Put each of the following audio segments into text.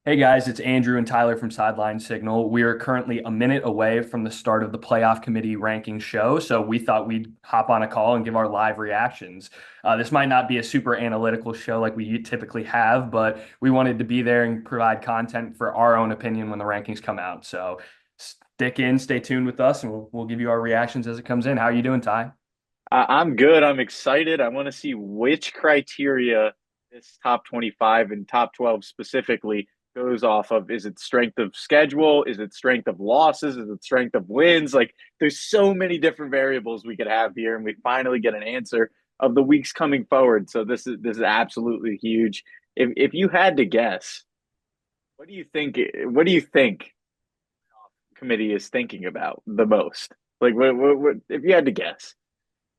Hey guys, it's Andrew and Tyler from Sideline Signal. We are currently a minute away from the start of the playoff committee ranking show, so we thought we'd hop on a call and give our live reactions. This might not be a super analytical show like we typically have, but we wanted to be there and provide content for our own opinion when the rankings come out. So stick in, stay tuned with us, and we'll give you our reactions as it comes in. How are you doing, Ty? I'm good. I'm excited. I want to see which criteria this top 25 and top 12 specifically goes off of. Is it strength of schedule? Is it strength of losses? Is it strength of wins? Like, there's so many different variables we could have here, and we finally get an answer of the weeks coming forward. So this is absolutely huge. If you had to guess, what do you think? What do you think committee is thinking about the most? Like, what if you had to guess?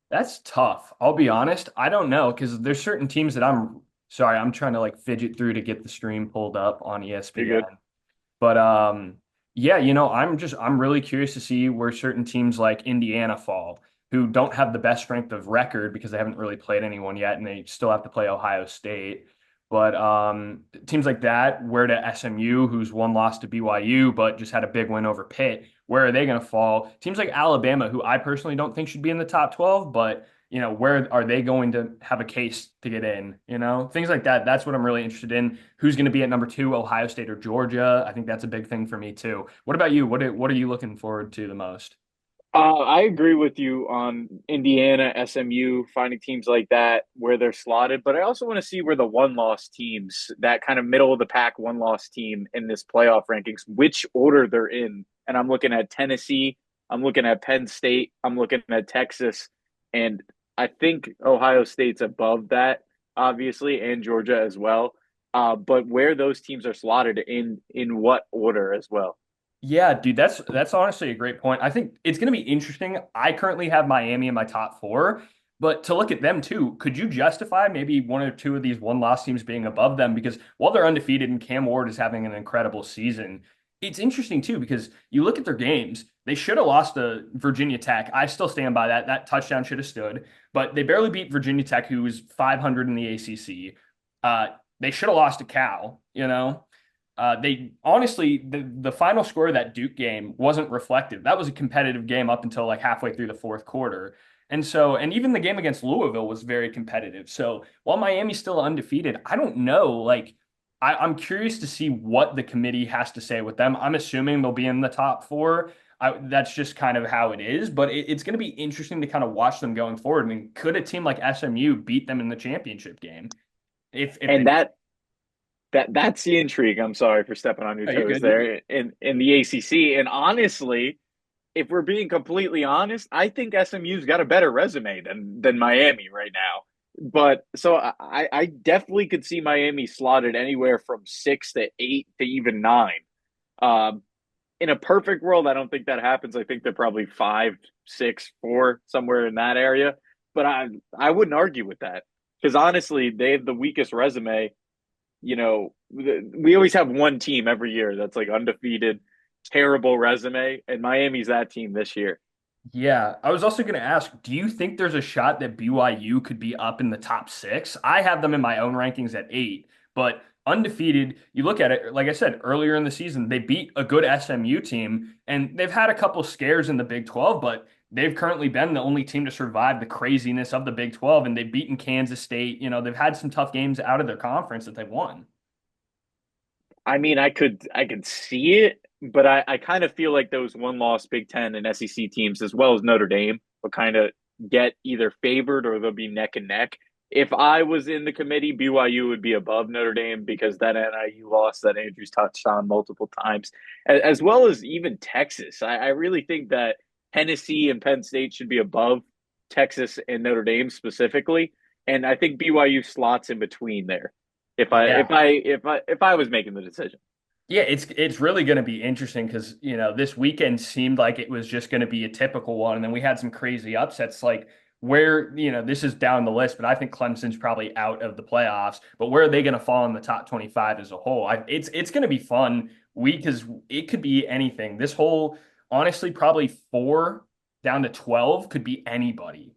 That's tough. I'll be honest. I don't know because there's certain teams that I'm sorry, I'm trying to like fidget through to get the stream pulled up on You're ESPN. good. But yeah, I'm really curious to see where certain teams like Indiana fall, who don't have the best strength of record because they haven't really played anyone yet and they still have to play Ohio State. But teams like that, where to SMU, who's one loss to BYU, but just had a big win over Pitt, where are they going to fall? Teams like Alabama, who I personally don't think should be in the top 12, but where are they going to have a case to get in? Things like that. That's what I'm really interested in. Who's going to be at number two, Ohio State or Georgia? I think that's a big thing for me too. What about you? What are you looking forward to the most? I agree with you on Indiana, SMU, finding teams like that where they're slotted, but I also want to see where the one loss teams, that kind of middle of the pack one loss team in this playoff rankings, which order they're in. And I'm looking at Tennessee, I'm looking at Penn State, I'm looking at Texas, and I think Ohio State's above that, obviously, and Georgia as well. But where those teams are slotted in what order as well. Yeah, dude, that's honestly a great point. I think it's going to be interesting. I currently have Miami in my top four, but to look at them too, could you justify maybe one or two of these one-loss teams being above them? Because while they're undefeated and Cam Ward is having an incredible season, it's interesting too because you look at their games. They should have lost to Virginia Tech. I still stand by that. That touchdown should have stood, but they barely beat Virginia Tech, who was 500 in the ACC. Uh, they should have lost to Cal. They honestly, the final score of that Duke game wasn't reflective. That was a competitive game up until like halfway through the fourth quarter. And even the game against Louisville was very competitive. So while Miami's still undefeated, I don't know. Like, I'm curious to see what the committee has to say with them. I'm assuming they'll be in the top four. That's just kind of how it is. But it's going to be interesting to kind of watch them going forward. I mean, could a team like SMU beat them in the championship game if they? And that's the intrigue. I'm sorry for stepping on your Oh, you're toes good. You're good. there in the ACC. And honestly, if we're being completely honest, I think SMU's got a better resume than Miami right now. But so I definitely could see Miami slotted anywhere from 6 to 8 to even 9. Um, in a perfect world, I don't think that happens. I think they're probably 5, 6, 4, somewhere in that area. But I wouldn't argue with that because honestly, they have the weakest resume. We always have one team every year that's like undefeated, terrible resume, and Miami's that team this year. Yeah, I was also going to ask, do you think there's a shot that BYU could be up in the top six? I have them in my own rankings at eight, but undefeated, you look at it, like I said, earlier in the season, they beat a good SMU team, and they've had a couple scares in the Big 12, but they've currently been the only team to survive the craziness of the Big 12, and they've beaten Kansas State. They've had some tough games out of their conference that they've won. I mean, I could see it, but I kind of feel like those one loss Big Ten and SEC teams, as well as Notre Dame, will kind of get either favored or they'll be neck and neck. If I was in the committee, BYU would be above Notre Dame because that NIU loss that Andrews touched on multiple times, as well as even Texas. I really think that Tennessee and Penn State should be above Texas and Notre Dame specifically, and I think BYU slots in between there. Yeah. If I was making the decision. Yeah, it's really going to be interesting because this weekend seemed like it was just going to be a typical one, and then we had some crazy upsets. Like where this is down the list, but I think Clemson's probably out of the playoffs. But where are they going to fall in the top 25 as a whole? It's going to be fun week because it could be anything. This whole honestly probably four down to 12 could be anybody.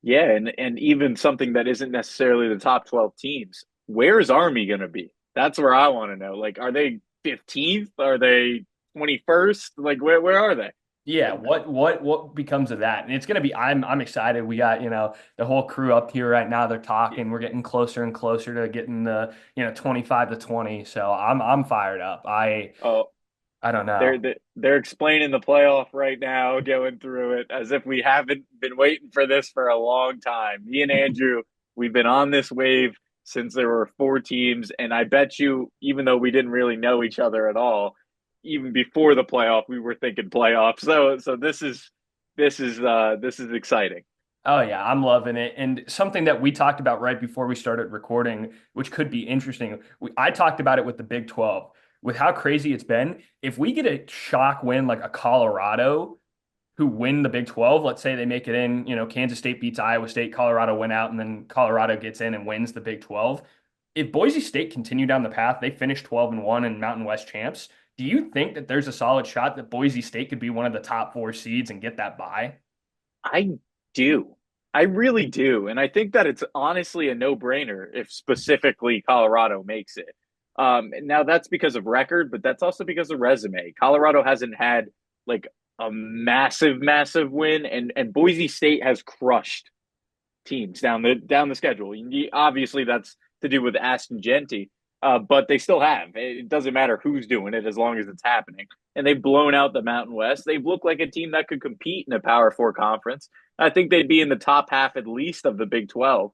Yeah, and even something that isn't necessarily the top 12 teams. Where is Army going to be? That's where I want to know. Like, are they 15th? Are they 21st? Like, where are they? Yeah, what becomes of that? And it's gonna be I'm excited. We got, the whole crew up here right now. They're talking. We're getting closer and closer to getting the, 25 to 20. So I'm fired up. Oh, I don't they're know. they're explaining the playoff right now, going through it as if we haven't been waiting for this for a long time. Me and Andrew, we've been on this wave since there were four teams, and I bet you, even though we didn't really know each other at all, even before the playoff, we were thinking playoffs. So this is exciting. Oh yeah, I'm loving it. And something that we talked about right before we started recording, which could be interesting. I talked about it with the Big 12, with how crazy it's been. If we get a shock win like a Colorado who win the Big 12, let's say they make it in, Kansas State beats Iowa State, Colorado win out, and then Colorado gets in and wins the Big 12. If Boise State continue down the path, they finish 12-1 and Mountain West champs. Do you think that there's a solid shot that Boise State could be one of the top four seeds and get that bye? I do. I really do. And I think that it's honestly a no-brainer if specifically Colorado makes it. Now that's because of record, but that's also because of resume. Colorado hasn't had like a massive win, and Boise State has crushed teams down the schedule. Obviously, that's to do with Aston Genty, but they still have. It doesn't matter who's doing it as long as it's happening. And they've blown out the Mountain West. They've looked like a team that could compete in a Power Four conference. I think they'd be in the top half at least of the Big 12.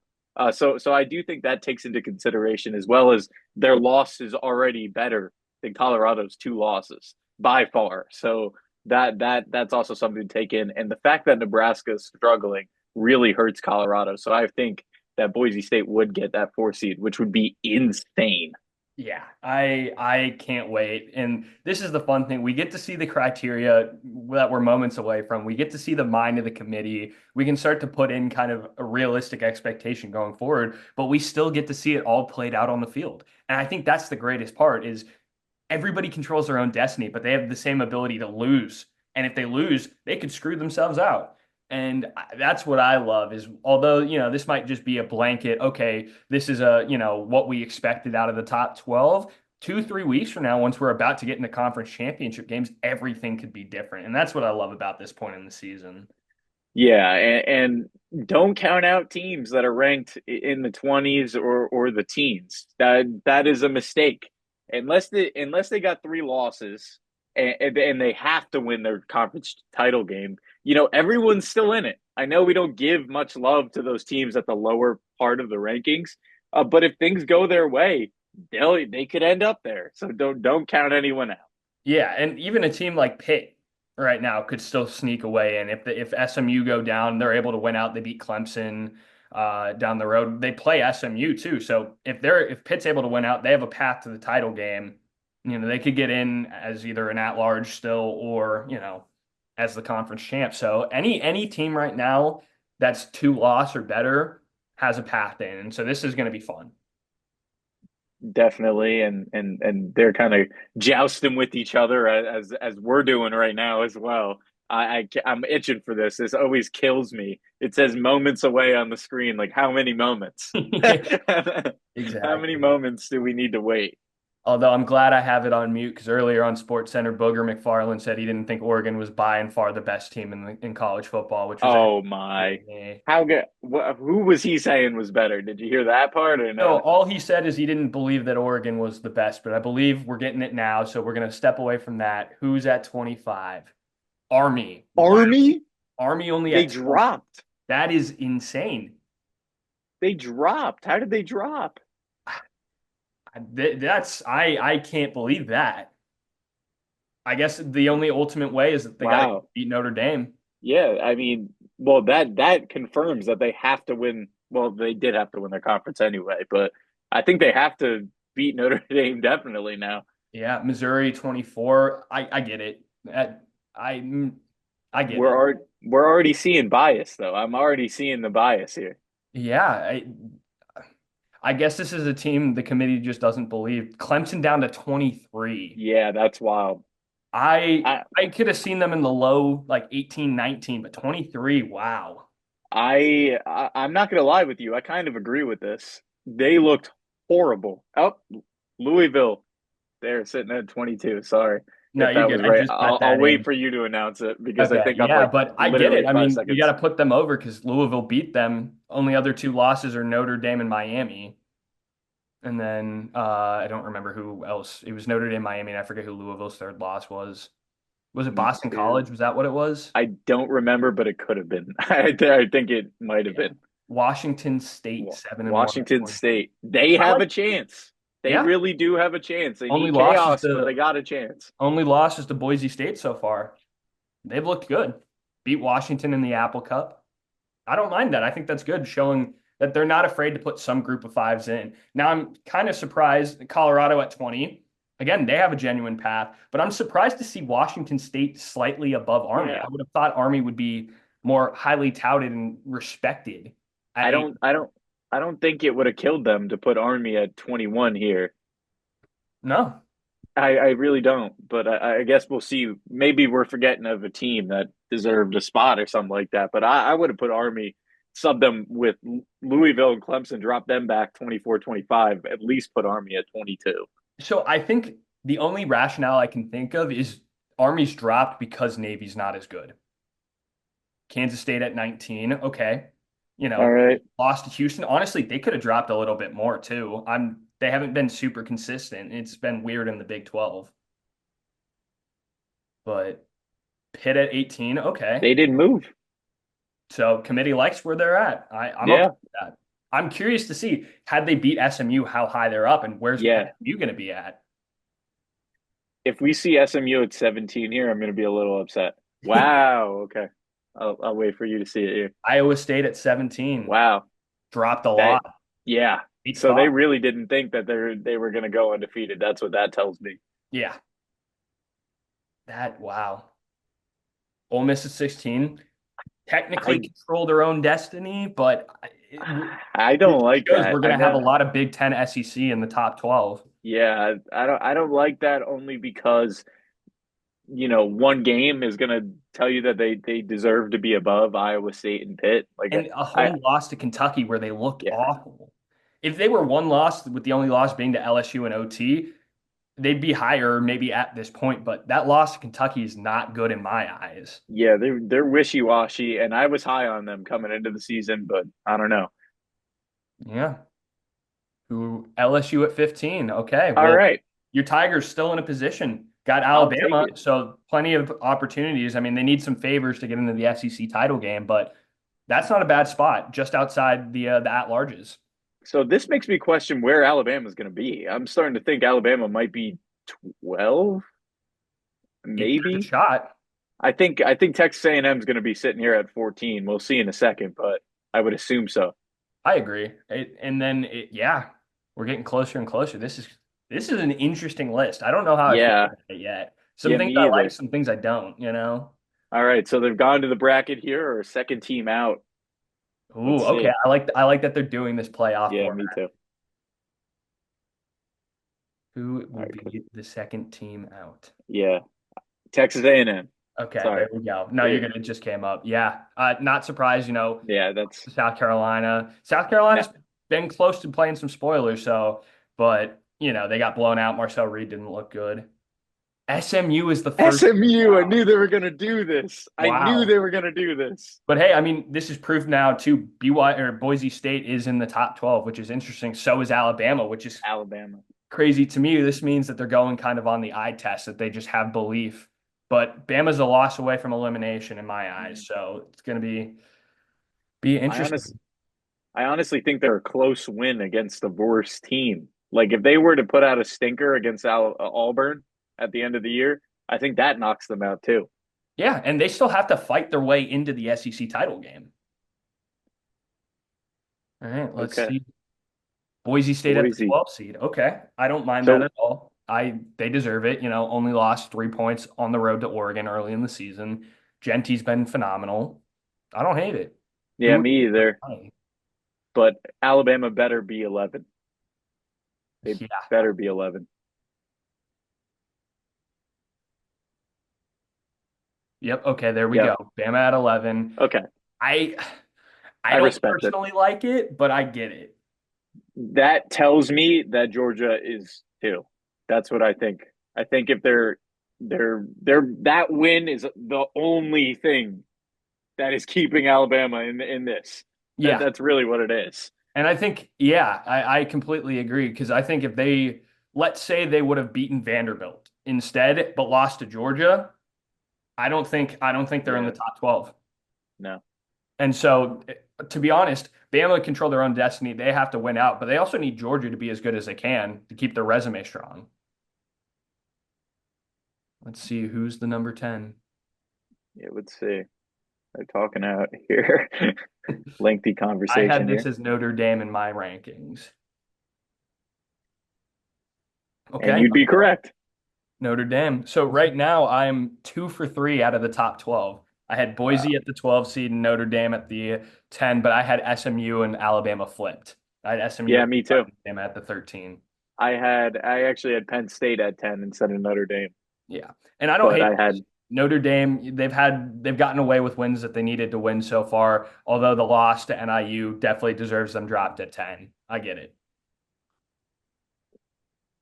So I do think that takes into consideration, as well as their loss is already better than Colorado's two losses by far. So that's also something to take in. And the fact that Nebraska is struggling really hurts Colorado. So I think that Boise State would get that four seed, which would be insane. Yeah, I can't wait. And this is the fun thing. We get to see the criteria that we're moments away from. We get to see the mind of the committee. We can start to put in kind of a realistic expectation going forward, but we still get to see it all played out on the field. And I think that's the greatest part is everybody controls their own destiny, but they have the same ability to lose. And if they lose, they could screw themselves out. And that's what I love is although, this might just be a blanket, okay, this is what we expected out of the top 12. 2, 3 weeks from now, once we're about to get into conference championship games, everything could be different. And that's what I love about this point in the season. Yeah, and don't count out teams that are ranked in the 20s or the teens. That is a mistake. Unless they got three losses and they have to win their conference title game, everyone's still in it. I know we don't give much love to those teams at the lower part of the rankings, but if things go their way, they could end up there. So don't count anyone out. Yeah, and even a team like Pitt right now could still sneak away. And if SMU go down, they're able to win out. They beat Clemson down the road. They play SMU too. So if Pitt's able to win out, they have a path to the title game. They could get in as either an at-large still or, as the conference champ. So any team right now that's two loss or better has a path in. And so this is going to be fun. Definitely, and they're kind of jousting with each other as we're doing right now as well. I'm itching for this. This always kills me. It says moments away on the screen. Like how many moments? How many Exactly. moments do we need to wait? Although I'm glad I have it on mute because earlier on Sports Center, Booger McFarland said he didn't think Oregon was by and far the best team in college football, which was Oh actually my! me. How good? Who was he saying was better? Did you hear that part or No, no? all he said is he didn't believe that Oregon was the best, but I believe we're getting it now, so we're going to step away from that. Who's at 25? Army. Wow. Army? Army only They at 20. dropped. That is insane. They dropped. How did they drop? I can't believe that. I guess the only ultimate way is that they got to Wow. beat Notre Dame. Yeah, I mean, well, that confirms that they have to win. Well, they did have to win their conference anyway, but I think they have to beat Notre Dame definitely now. Yeah, Missouri 24. I get it. I I get We're it. already we're already seeing bias though. I'm already seeing the bias here. Yeah, I guess this is a team the committee just doesn't believe. Clemson down to 23. Yeah, that's wild. I I I could have seen them in the low like 18, 19, but 23, wow. I'm not gonna lie with you. I kind of agree with this. They looked horrible. Oh, Louisville, they're sitting at 22. Sorry No, if you're that good. was I right. just got I'll that wait in. for you to announce it because I Okay, think I'm yeah, like but I get literally it. I 5 mean, you got seconds. to put them over because Louisville beat them. Only other two losses are Notre Dame and Miami. And then I don't remember who else. It was Notre Dame, Miami, and I forget who Louisville's third loss was. Was it Me Boston too. College? Was that what it was? I don't remember, but it could have been. I think it might have Yeah. been. Washington State, 7-1 in Washington 2020. State. They I have like, a chance. They yeah. really do have a chance. They Only need loss is chaos, but they the got a chance. only loss is to Boise State so far. They've looked good. Beat Washington in the Apple Cup. I don't mind that. I think that's good, showing that they're not afraid to put some group of fives in. Now, I'm kind of surprised Colorado at 20. Again, they have a genuine path, but I'm surprised to see Washington State slightly above Army. I Yeah. would have thought Army would be more highly touted and respected at I eight. don't I don't I don't think it would have killed them to put Army at 21 here. No. I really don't, but I guess we'll see. Maybe we're forgetting of a team that deserved a spot or something like that. But I would have put Army, sub them with Louisville and Clemson, drop them back 24-25, at least put Army at 22. So I think the only rationale I can think of is Army's dropped because Navy's not as good. Kansas State at 19. Okay. All right. Lost to Houston. Honestly, they could have dropped a little bit more too. They haven't been super consistent. It's been weird in the Big 12. But Pitt at 18. Okay. They didn't move. So committee likes where they're at. I'm okay Yeah. with that. I'm curious to see, had they beat SMU, how high they're up and where's Yeah. SMU going to be at? If we see SMU at 17 here, I'm going to be a little upset. Wow. Okay. I'll wait for you to see it here. Iowa State at 17. Wow. Dropped a That, lot. yeah. Eight So they spots. really didn't think that they were going to go undefeated. That's what that tells me. Yeah. Wow. Ole Miss at 16. Technically I control their own destiny, but I it don't like shows that. we're I going to have a know. lot of Big Ten SEC in the top 12. Yeah, I don't like that only because one game is going to tell you that they deserve to be above Iowa State and Pitt. Like And a I home loss to Kentucky where they looked yeah, awful. If they were one loss, with the only loss being to LSU and OT, they'd be higher maybe at this point. But that loss to Kentucky is not good in my eyes. yeah, they're wishy-washy and I was high on them coming into the season, but I don't know. Yeah. Who LSU at 15. Okay. All Well, right. your Tigers still in a position. Got I'll take Alabama, it. so plenty of opportunities. I mean, they need some favors to get into the SEC title game, but that's not a bad spot, just outside the at-larges. So this makes me question where Alabama's going to be. I'm starting to think Alabama might be 12, There's a maybe. shot. I think Texas A&M is going to be sitting here at 14. We'll see in a second, but I would assume so. I agree. Yeah, we're getting closer and closer. This is an interesting list. I don't know how I feel Yeah, about it yet. Some yeah, things me I like, either. some things I don't. All right, so they've gone to the bracket here or second team out. Ooh, Let's okay. see. I like that they're doing this playoff Yeah, format. me too. Who All will right, be the second team out? yeah, Texas A&M. Okay, Sorry. there we go. No, you're They, good. It just came up. Yeah. Not surprised, yeah, that's South Carolina. South no. Carolina's been close to playing some spoilers, but they got blown out. Marcel Reed didn't look good. SMU is the first. SMU. I Wow. knew they were going to do this. I knew Wow. they were going to do this. But hey, I mean, this is proof now too. BY or Boise State is in the top 12, which is interesting. So is Alabama, which is Alabama. crazy to me. This means that they're going kind of on the eye test, that they just have belief. But Bama's a loss away from elimination in my eyes. So it's going to be I honestly, interesting. I honestly think they're a close win against the worst team. Like if they were to put out a stinker against Auburn at the end of the year, I think that knocks them out too. Yeah, and they still have to fight their way into the SEC title game. All right, let's Okay. see. Boise State at the Boise. 12th seed. Okay. I don't mind that So at all. They deserve it. Only lost 3 points on the road to Oregon early in the season. Gentie's been phenomenal. I don't hate it. yeah, Who me either. But Alabama better be 11. They Yeah. better be 11. Yep. Okay, there we Yep. go. Bama at 11. Okay. I I I don't respect it. personally like it, but I get it. That tells me that Georgia is too. That's what I think. I think if they're that win is the only thing that is keeping Alabama in this. Yeah. That's really what it is. And I think, yeah, I completely agree because I think if they, let's say they would have beaten Vanderbilt instead, but lost to Georgia, I don't think they're in the Yeah, top 12. no. And so, to be honest, Bama control their own destiny. They have to win out, but they also need Georgia to be as good as they can to keep their resume strong. Let's see who's the number 10. Yeah, let's see. They're talking out here. Lengthy I had conversation this here. as Notre Dame in my rankings. And Okay, you'd be correct. Notre Dame. So right now I'm 2 for 3 out of the top 12. I had Boise Wow. at the 12 seed and Notre Dame at the 10, but I had SMU and Alabama flipped. I had SMU Yeah, at me the too. 11, Alabama at the 13. I actually had Penn State at 10 instead of Notre Dame, Yeah. And I don't but hate I had Notre Dame. They've gotten away with wins that they needed to win so far, although the loss to NIU definitely deserves them dropped at 10. I get it.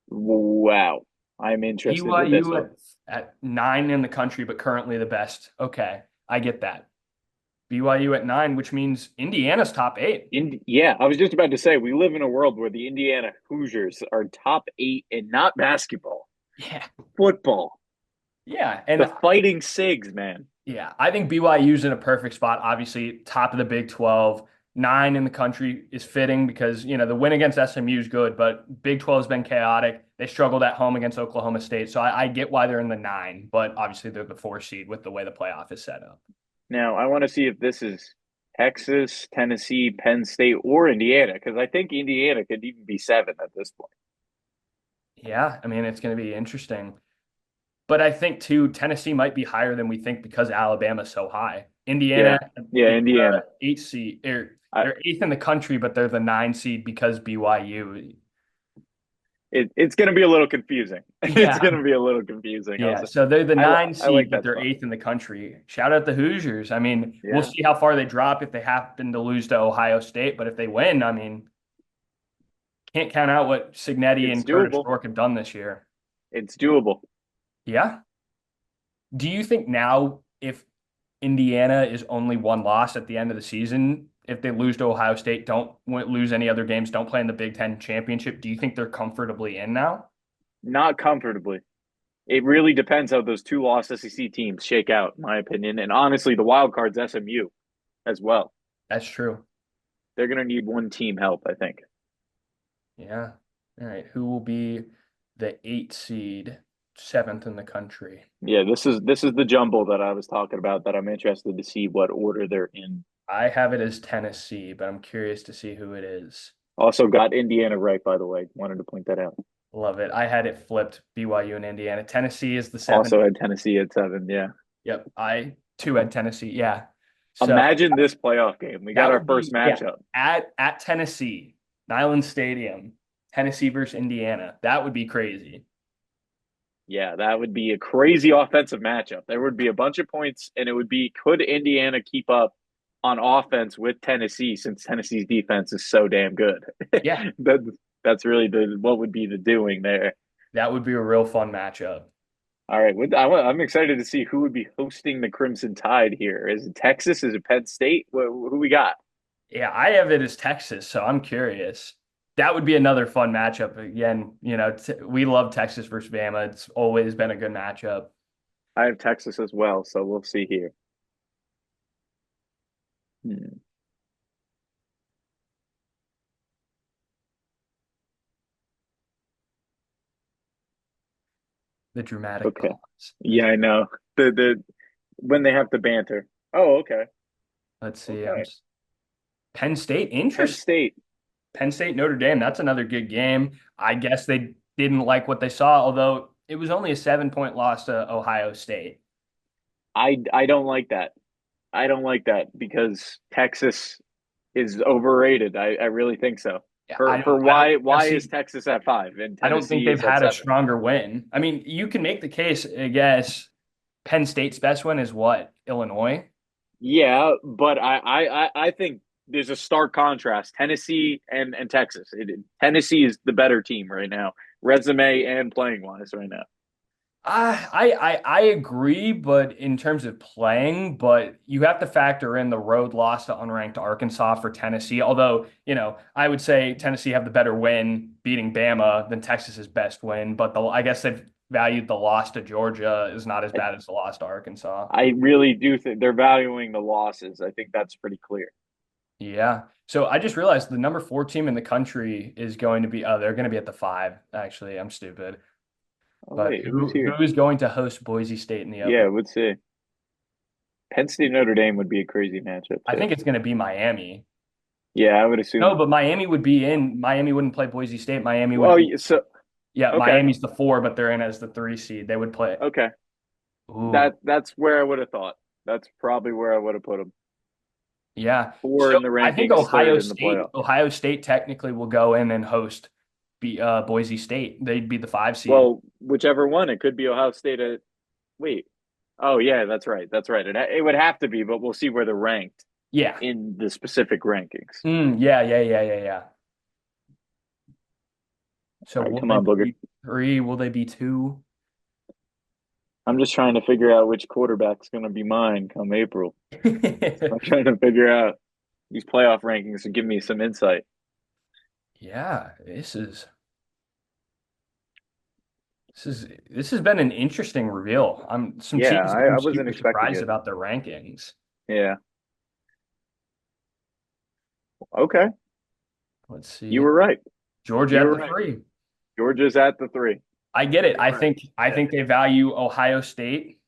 wow. I'm interested with this BYU one. at 9 in the country, but currently the best. Okay, I get that. BYU at 9, which means Indiana's top 8. Yeah, I was just about to say we live in a world where the Indiana Hoosiers are top 8 and not basketball, Yeah. football. Yeah. And The Fighting Sigs, man. yeah, I think BYU's in a perfect spot. Obviously, top of the Big 12. 9 in the country is fitting because, the win against SMU is good, but Big 12 has been chaotic. They struggled at home against Oklahoma State. So I get why they're in the 9, but obviously they're the 4 seed with the way the playoff is set up. Now, I want to see if this is Texas, Tennessee, Penn State, or Indiana, because I think Indiana could even be 7 at this point. Yeah, I mean, it's going to be interesting. But I think too, Tennessee might be higher than we think because Alabama's so high. Yeah. Indiana Yeah, is Indiana. 8 seed. I, They're eighth in the country, but they're the 9 seed because BYU. it's going to be a little confusing. It's Yeah, going to be a little confusing. yeah. So they're the I, nine I like seed, but that they're spot. eighth in the country. Shout out the Hoosiers. I mean, we'll Yeah. see how far they drop if they happen to lose to Ohio State. But if they win, I mean, can't count out what Signetti It's and Curtis doable. Stork have done this year. It's doable. Yeah. Do you think now, if Indiana is only one loss at the end of the season, if they lose to Ohio State, don't lose any other games, don't play in the Big Ten championship, do you think they're comfortably in now? Not comfortably. It really depends how those two lost SEC teams shake out, in my opinion. And honestly, the wild card's SMU as well. That's true. They're going to need one team help, I think. Yeah. All right. Who will be the 8 seed, seventh in the country? Yeah, this is the jumble that I was talking about that I'm interested to see what order they're in. I have it as Tennessee, but I'm curious to see who it is. Also got Indiana right, by the way. Wanted to point that out. Love it. I had it flipped BYU and Indiana. Tennessee is the 7th. Also had Tennessee at 7. Yeah. Yep. I too had Tennessee. Yeah. So Imagine this playoff game. We got that our would first be, yeah, matchup. at Tennessee, Neyland Stadium, Tennessee versus Indiana. That would be crazy. Yeah, that would be a crazy offensive matchup. There would be a bunch of points, and it would be could Indiana keep up on offense with Tennessee since Tennessee's defense is so damn good. Yeah, that, that's really the what would be the doing there. that would be a real fun matchup. All right, I'm excited to see who would be hosting the Crimson Tide here. Is it Texas? Is it Penn State? Who we got? Yeah, I have it as Texas, so I'm curious. That would be another fun matchup. Again, we love Texas versus Bama. It's always been a good matchup. I have Texas as well, so we'll see here. Hmm. The dramatic Okay. pause. Yeah, I know. The when they have to banter. Oh, okay. Let's see. Okay. Penn State, Penn interesting. State. Penn State, Notre Dame, that's another good game. I guess they didn't like what they saw, although it was only a 7 point loss to Ohio State. I don't like that. I don't like that because Texas is overrated. I really think so. Yeah, For I don't why is see. Texas at 5 and I don't think Tennessee they've is at had a 7? stronger win. I mean, you can make the case, I guess. Penn State's best win is what? Illinois? Yeah, but I think there's a stark contrast. Tennessee and Texas. Tennessee is the better team right now. resume and playing wise right now. I agree, but in terms of playing, but you have to factor in the road loss to unranked Arkansas for Tennessee. Although, I would say Tennessee have the better win beating Bama than Texas's best win, but I guess they've valued the loss to Georgia is not as bad as the loss to Arkansas. I really do think they're valuing the losses. I think that's pretty clear. Yeah. So I just realized the number 4 team in the country is going to be, they're going to be at the 5. Actually, I'm stupid. Oh But wait, who's who here? is going to host Boise State in the Yeah, open? let's see. Penn State Notre Dame would be a crazy matchup I too. think it's going to be Miami. Yeah, I would No, assume. but Miami wouldn't play Boise State. Miami would Well, be, so yeah, okay, Miami's the 4, but they're in as the 3 seed. They would play. okay. Ooh, That's where I would have thought. That's probably where I would have put them. yeah. Four So in the I think rankings, third in the playoff. Ohio State technically will go in and host Boise State. They'd be the 5 seed. Well, whichever one, it could be Ohio State. Wait. Oh yeah, that's right. That's right. It would have to be, but we'll see where they're ranked Yeah. in the specific rankings. Yeah. So All right, will come they on, Booger. be 3? Will they be 2? I'm just trying to figure out which quarterback's going to be mine come April. I'm trying to figure out these playoff rankings and give me some insight. Yeah, this has been an interesting reveal. Some Yeah, teams I I'm wasn't super expecting surprised it. about their rankings. Yeah. Okay. Let's You see. were right. Georgia You at were the right. 3. Georgia's at the three. I get it. You're right. I Yeah. think they value Ohio State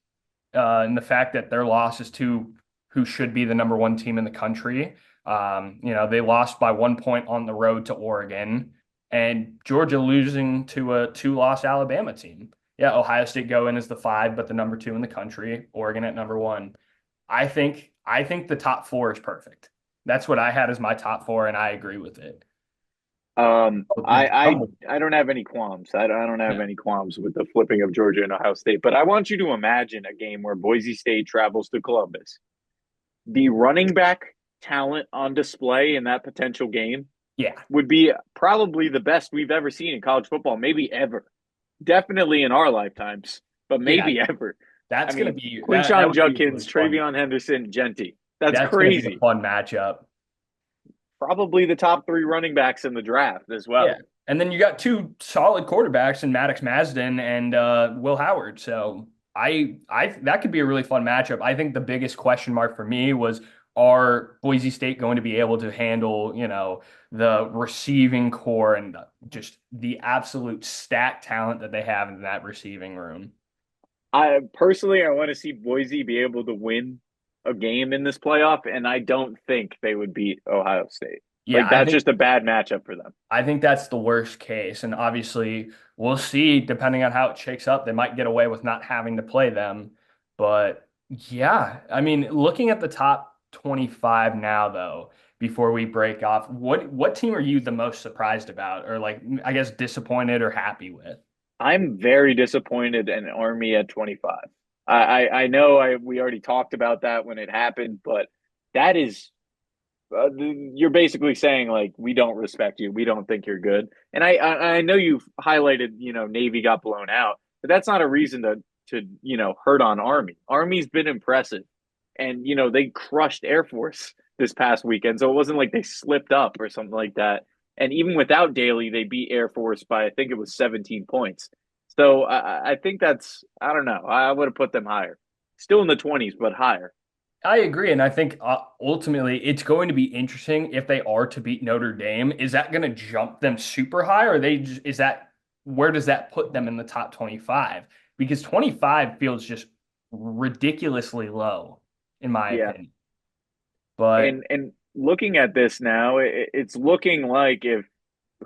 and the fact that their loss is to who should be the number 1 team in the country. They lost by 1 point on the road to Oregon, and Georgia losing to a 2-loss Alabama team. Yeah, Ohio State go in as the 5, but the number 2 in the country. Oregon at number 1. I think the top 4 is perfect. That's what I had as my top 4, and I agree with it. But the double, I don't have any qualms. I don't have yeah, any qualms with the flipping of Georgia and Ohio State. But I want you to imagine a game where Boise State travels to Columbus. The running back talent on display in that potential game yeah, would be probably the best we've ever seen in college football, maybe ever. Definitely in our lifetimes, but yeah. maybe ever. I That's gonna mean, be that Quinshawn would be Judkins, really fun. Travion Henderson, Genty. That's That's gonna be a crazy. fun matchup. Probably the top three running backs in the draft as Yeah. well. And then you got 2 solid quarterbacks in Maddox Masden and Will Howard. So I that could be a really fun matchup. I think the biggest question mark for me was, are Boise State going to be able to handle, the receiving core and just the absolute stacked talent that they have in that receiving room? I want to see Boise be able to win a game in this playoff, and I don't think they would beat Ohio State. Yeah, Like that's just a bad matchup for them. I think that's the worst case. And obviously, we'll see depending on how it shakes up. They might get away with not having to play them. But yeah, I mean, looking at the top 25 now, though, before we break off, what team are you the most surprised about, or like, I guess, disappointed or happy with? I'm very disappointed in Army at 25. I know we already talked about that when it happened, but that is you're basically saying like we don't respect you, we don't think you're good. And I know you've highlighted Navy got blown out, but that's not a reason to hurt on Army. Army's been impressive, and they crushed Air Force this past weekend, so it wasn't like they slipped up or something like that. And even without Daly, they beat Air Force by I think it was 17 points. So I think that's I don't know. I would have put them higher, still in the 20s, but higher. I agree, and I think ultimately it's going to be interesting if they are to beat Notre Dame. Is that going to jump them super high, or is that where does that put them in the top 25? Because 25 feels just ridiculously low, in my Yeah. opinion. But And looking at this now, it's looking like if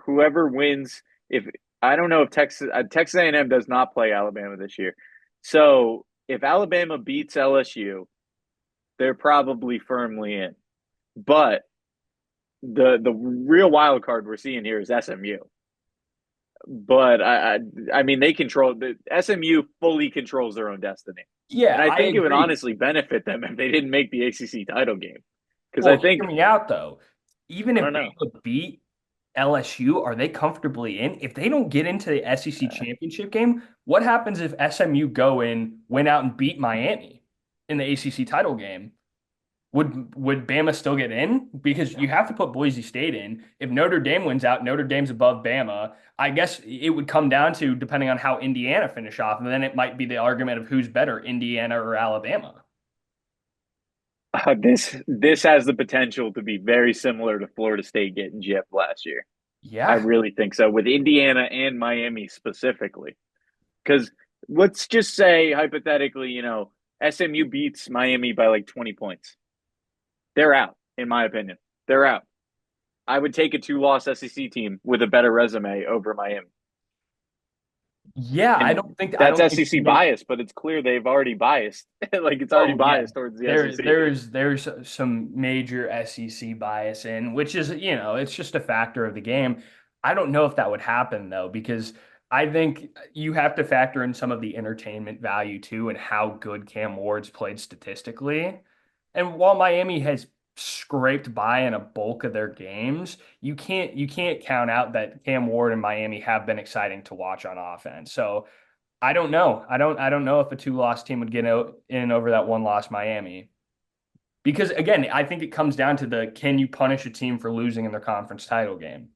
whoever wins, if I don't know if Texas A&M does not play Alabama this year, so if Alabama beats LSU, they're probably firmly in. But the real wild card we're seeing here is SMU. But I mean they control the SMU fully controls their own destiny, and yeah, I I think it would agree. honestly benefit them if they didn't make the ACC title game because I Well, hear think me out though. Even I if don't know. Bama beat LSU, are they comfortably in? If they don't get into the SEC championship game, what happens if SMU go in, win out, and beat Miami in the ACC title game? Would Bama still get in? Because you have to put Boise State in. If Notre Dame wins out, Notre Dame's above Bama. I guess it would come down to depending on how Indiana finish off, and then it might be the argument of who's better, Indiana or Alabama. This has the potential to be very similar to Florida State getting gypped last year. I Yeah. really think so with Indiana and Miami specifically. Because let's just say hypothetically, SMU beats Miami by like 20 points. They're out, in my opinion. They're out. I would take a two-loss SEC team with a better resume over Miami. Yeah, I And don't think I that's don't think SEC bias, but it's clear they've already biased. Like it's already oh yeah. biased towards the There SEC. there's some major SEC bias in, which is, it's just a factor of the game. I don't know if that would happen though, because I think you have to factor in some of the entertainment value too and how good Cam Ward's played statistically. And while Miami has scraped by in a bulk of their games, you can't count out that Cam Ward and Miami have been exciting to watch on offense. So I don't know. I don't know if a two-loss team would get in over that one-loss Miami. Because again, I think it comes down to the can you punish a team for losing in their conference title game?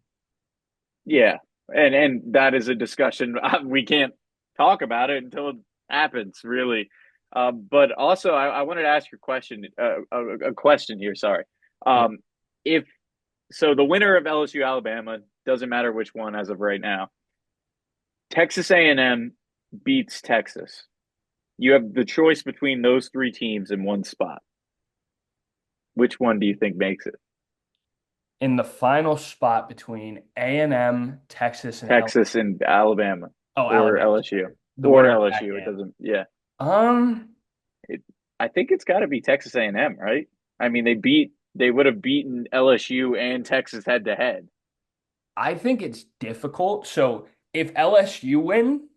Yeah, and that is a discussion we can't talk about it until it happens, really. But also, I wanted to ask your question, a question here. Sorry. Yeah. Um, if so, the winner of LSU Alabama doesn't matter which one as of right now. Texas A&M beats Texas. You have the choice between those three teams in one spot. Which one do you think makes it? In the final spot between A&M, Texas, and L Texas and Alabama, oh, or Alabama, LSU, the or winner of that LSU. It game. doesn't. Yeah. Um, It, I think it's got to be Texas A&M, right? I mean, they would have beaten LSU and Texas head to head. I think it's difficult. So if LSU win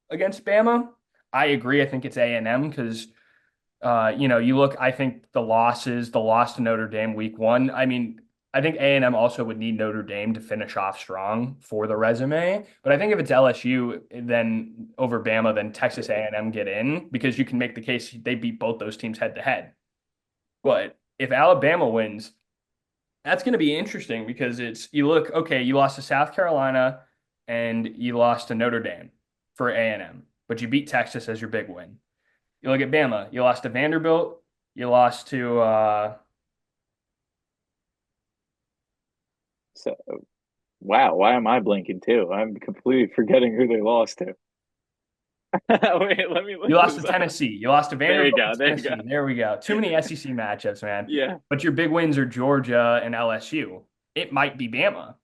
against Bama, I agree. I think it's A&M because you look, I think the loss to Notre Dame week one. I mean, I think A&M also would need Notre Dame to finish off strong for the resume. But I think if it's LSU, then over Bama, then Texas A&M get in because you can make the case they beat both those teams head to head. But if Alabama wins, that's going to be interesting because you look, okay, you lost to South Carolina and you lost to Notre Dame for A&M, but you beat Texas as your big win. You look at Bama. You lost to Vanderbilt. You lost to So, wow, why am I blinking too? I'm completely forgetting who they lost to. Wait, let me you look lost to this up. Tennessee. You lost to There you Vanderbilt go. and There you go. Tennessee. There we go. Too many SEC matchups, man. Yeah. But your big wins are Georgia and LSU. It might be Bama.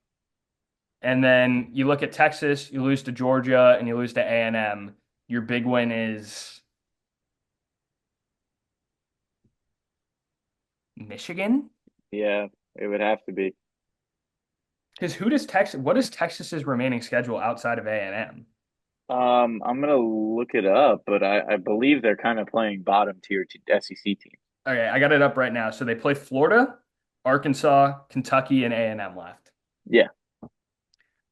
And then you look at Texas, you lose to Georgia and you lose to A&M. Your big win is Michigan? Yeah, it would have to be. Because what is Texas's remaining schedule outside of A&M? I'm gonna look it up, but I believe they're kind of playing bottom tier SEC teams. Okay, I got it up right now. So they play Florida, Arkansas, Kentucky, and A&M left. Yeah.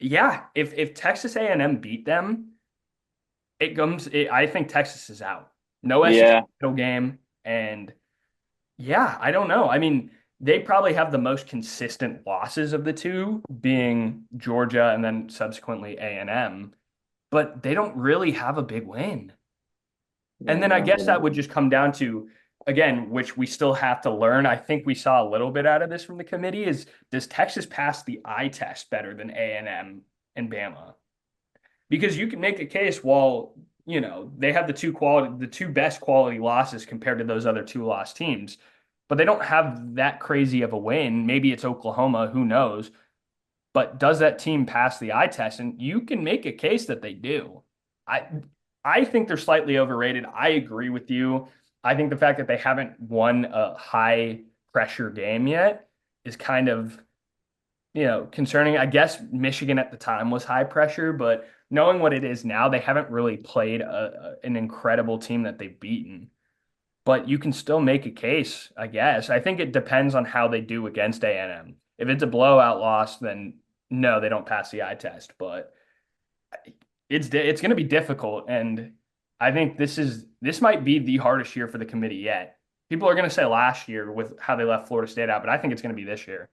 Yeah, if Texas A&M beat them, I think Texas is out. No SEC Yeah. title game, and yeah, I don't know. I mean, they probably have the most consistent losses of the two, being Georgia and then subsequently A&M, but they don't really have a big win. And Yeah, then I no, guess that would just come down to, again, which we still have to learn. I think we saw a little bit out of this from the committee is does Texas pass the eye test better than A&M and Bama? Because you can make a case while, they have the two best quality losses compared to those other two lost teams, but they don't have that crazy of a win. Maybe it's Oklahoma, who knows? But does that team pass the eye test? And you can make a case that they do. I I think they're slightly overrated. I agree with you. I think the fact that they haven't won a high pressure game yet is kind of, concerning. I guess Michigan at the time was high pressure, but knowing what it is now, they haven't really played an incredible team that they've beaten. But you can still make a case, I guess. I think it depends on how they do against A&M. If it's a blowout loss, then No, they don't pass the eye test, but it's going to be difficult, and I think this might be the hardest year for the committee yet. People are going to say last year with how they left Florida State out, but I think it's going to be this year.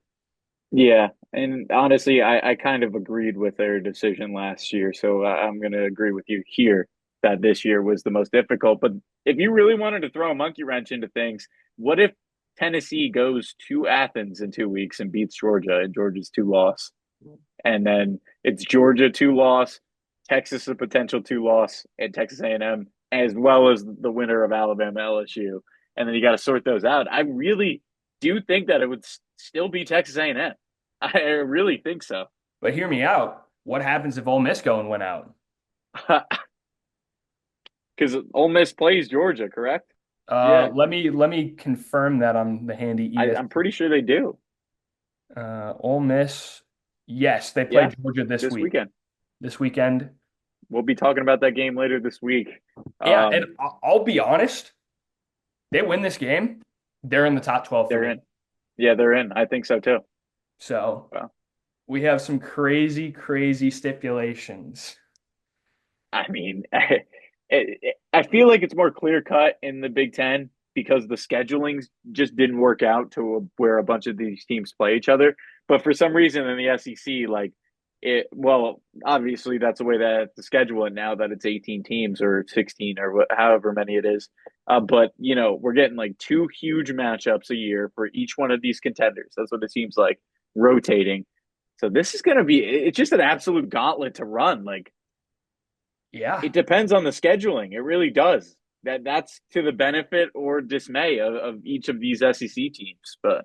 Yeah, and honestly, I kind of agreed with their decision last year, so I'm going to agree with you here that this year was the most difficult. But if you really wanted to throw a monkey wrench into things, what if Tennessee goes to Athens in 2 weeks and beats Georgia, and Georgia's two loss, and then it's Georgia two loss, Texas a potential two loss, and Texas A&M as well as the winner of Alabama LSU, and then you got to sort those out. I really do think that it would still be Texas A&M. I really think so. But hear me out. What happens if Ole Miss go and win out? Because Ole Miss plays Georgia, correct? Yeah, Let me confirm that on the handy ES. I'm pretty sure they do. Ole Miss, yes, they play Yeah, Georgia this this week. weekend. This weekend. We'll be talking about that game later this week. Yeah, and I'll be honest, they win this game, they're in the top 12 for They're me. in. Yeah, they're in. I think so too. So Well, we have some crazy, crazy stipulations. I mean, I feel like it's more clear cut in the Big Ten because the schedulings just didn't work out to where a bunch of these teams play each other. But for some reason in the SEC, like well, obviously that's the way that to schedule it now that it's 18 teams or 16 or however many it is. But we're getting like two huge matchups a year for each one of these contenders. That's what it seems like rotating. So this is going to be, it's just an absolute gauntlet to run. Like, Yeah. it depends on the scheduling. It really does. That's to the benefit or dismay of each of these SEC teams. But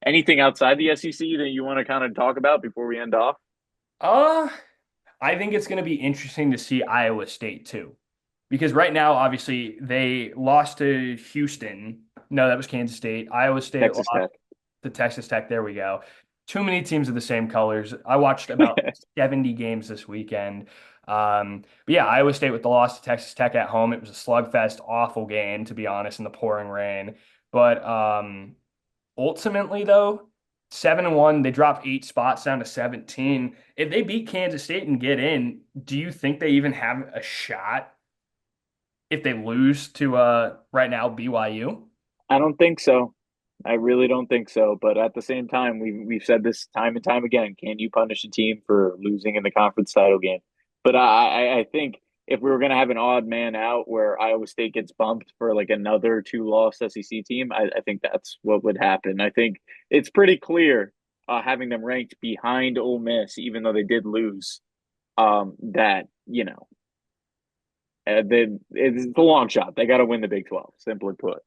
anything outside the SEC that you want to kind of talk about before we end off? Uh, I think it's going to be interesting to see Iowa State too. Because right now, obviously, they lost to Houston. No, that was Kansas State. Iowa State Texas lost Tech. to Texas Tech. There we go. Too many teams of the same colors. I watched about 70 games this weekend. But yeah, Iowa State with the loss to Texas Tech at home. It was a slugfest, awful game, to be honest, in the pouring rain. But ultimately, though, 7-1, they dropped 8 spots down to 17. If they beat Kansas State and get in, do you think they even have a shot if they lose to right now BYU? I don't think so. I really don't think so. But at the same time, we've said this time and time again. Can you punish a team for losing in the conference title game? But I think if we were going to have an odd man out where Iowa State gets bumped for like another two-loss SEC team, I think that's what would happen. I think it's pretty clear having them ranked behind Ole Miss, even though they did lose, that it's a long shot. They got to win the Big 12, simply put.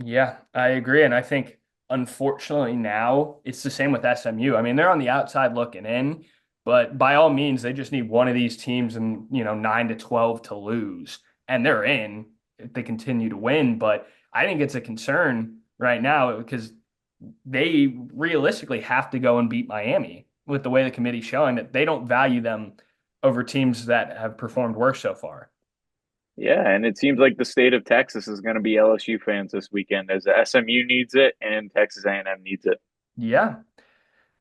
Yeah, I agree. And I think unfortunately now it's the same with SMU. I mean, they're on the outside looking in, but by all means, they just need one of these teams in, 9 to 12 to lose. And they're in if they continue to win. But I think it's a concern right now because they realistically have to go and beat Miami with the way the committee's showing that they don't value them over teams that have performed worse so far. Yeah, and it seems like the state of Texas is going to be LSU fans this weekend as SMU needs it and Texas A&M needs it. Yeah.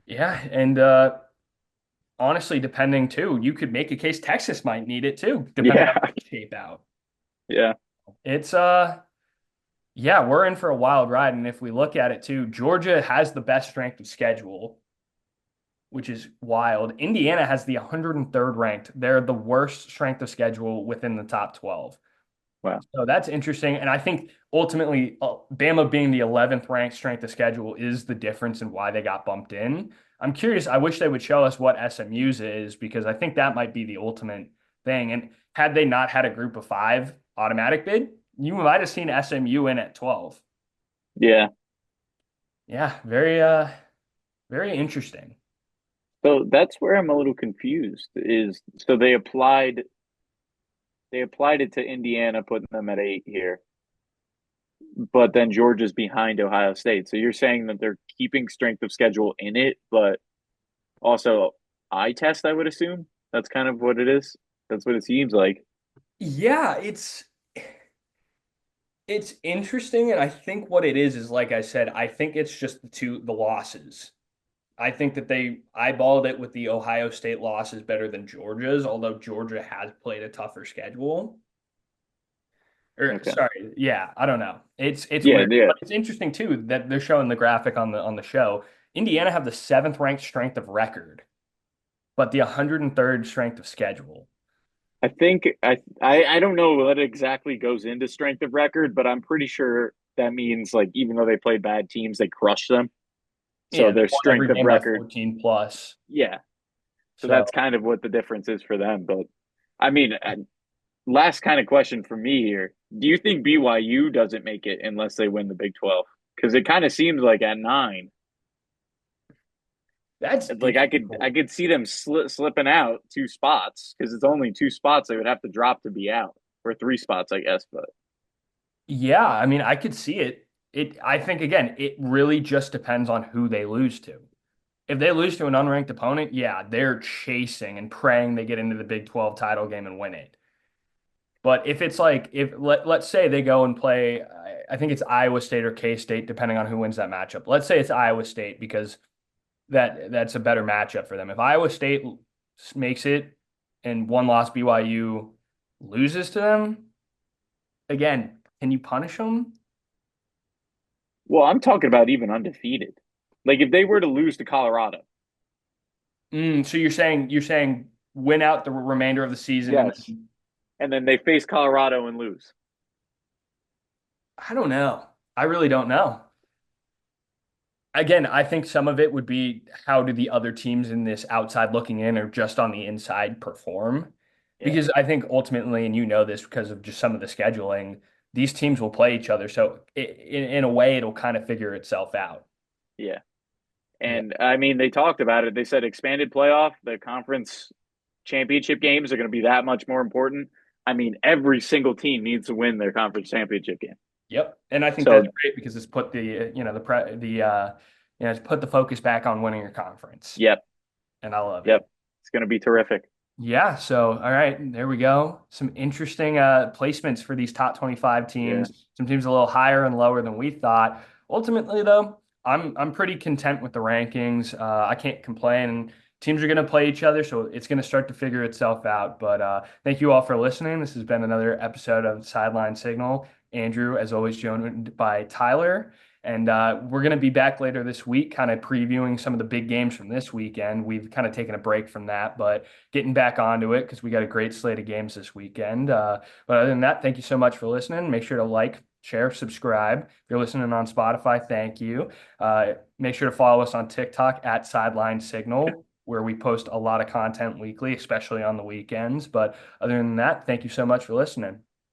Yeah. And honestly, depending too, you could make a case Texas might need it too, depending on Yeah, how they shape out. yeah, It's yeah, we're in for a wild ride. And if we look at it too, Georgia has the best strength of schedule, which is wild. Indiana has the 103rd ranked. They're the worst strength of schedule within the top 12. wow, So that's interesting. And I think ultimately, Bama being the 11th ranked strength of schedule is the difference in why they got bumped in. I'm curious. I wish they would show us what SMU's is because I think that might be the ultimate thing. And had they not had a group of five automatic bid, you might have seen SMU in at 12. yeah. Yeah, very interesting. So that's where I'm a little confused. Is so they applied it to Indiana, putting them at 8 here, but then Georgia's behind Ohio State. So you're saying that they're keeping strength of schedule in it, but also eye test, I would assume. That's kind of what it is. That's what it seems like. Yeah, it's interesting, and I think what it is like I said, I think it's just the losses. I think that they eyeballed it with the Ohio State loss is better than Georgia's, although Georgia has played a tougher schedule. Or Okay. sorry, yeah, I don't know. It's Yeah, weird, yeah. but it's interesting too that they're showing the graphic on the show. Indiana have the seventh ranked strength of record, but the 103rd strength of schedule. I think I don't know what exactly goes into strength of record, but I'm pretty sure that means like even though they played bad teams, they crushed them. So Yeah, they their won strength every of game by record, 14 plus. yeah. So So that's kind of what the difference is for them. But I mean, last kind of question for me here. Do you think BYU doesn't make it unless they win the Big 12? Because it kind of seems like at 9, that's like I difficult. could see them slipping out 2 spots because it's only 2 spots they would have to drop to be out, or 3 spots, I guess. But Yeah, I mean, I could see it. I think again, it really just depends on who they lose to. If they lose to an unranked opponent, yeah, they're chasing and praying they get into the Big 12 title game and win it. But if it's like if let's say they go and play, I think it's Iowa State or K-State, depending on who wins that matchup. Let's say it's Iowa State because that's a better matchup for them. If Iowa State makes it and one loss BYU loses to them, again, can you punish them? well, I'm talking about even undefeated. Like if they were to lose to Colorado, So you're saying win out the remainder of the season and yes, then and then they face Colorado and lose. I don't know. I really don't know. Again, I think some of it would be how do the other teams in this outside looking in or just on the inside perform? Yeah, Because I think ultimately, and you know this because of just some of the scheduling, these teams will play each other. So in a way, it'll kind of figure itself out. yeah. Yeah. And I mean, they talked about it. They said expanded playoff, the conference championship games are going to be that much more important. I mean, every single team needs to win their conference championship game. Yep. And I think that's So, great because it's put it's put the focus back on winning your conference. yep, And I love it. yep. It's going to be terrific. Yeah, so all right, there we go. Some interesting placements for these top 25 Yeah. teams. Some teams a little higher and lower than we thought. Ultimately, though, I'm pretty content with the rankings. I can't complain. Teams are going to play each other, so it's going to start to figure itself out. But thank you all for listening. This has been another episode of Sideline Signal. Andrew, as always, joined by Tyler. And we're going to be back later this week, kind of previewing some of the big games from this weekend. We've kind of taken a break from that, but getting back onto it because we got a great slate of games this weekend. But other than that, thank you so much for listening. Make sure to like, share, subscribe. If you're listening on Spotify, thank you. Make sure to follow us on TikTok at Sideline Signal, where we post a lot of content weekly, especially on the weekends. But other than that, thank you so much for listening.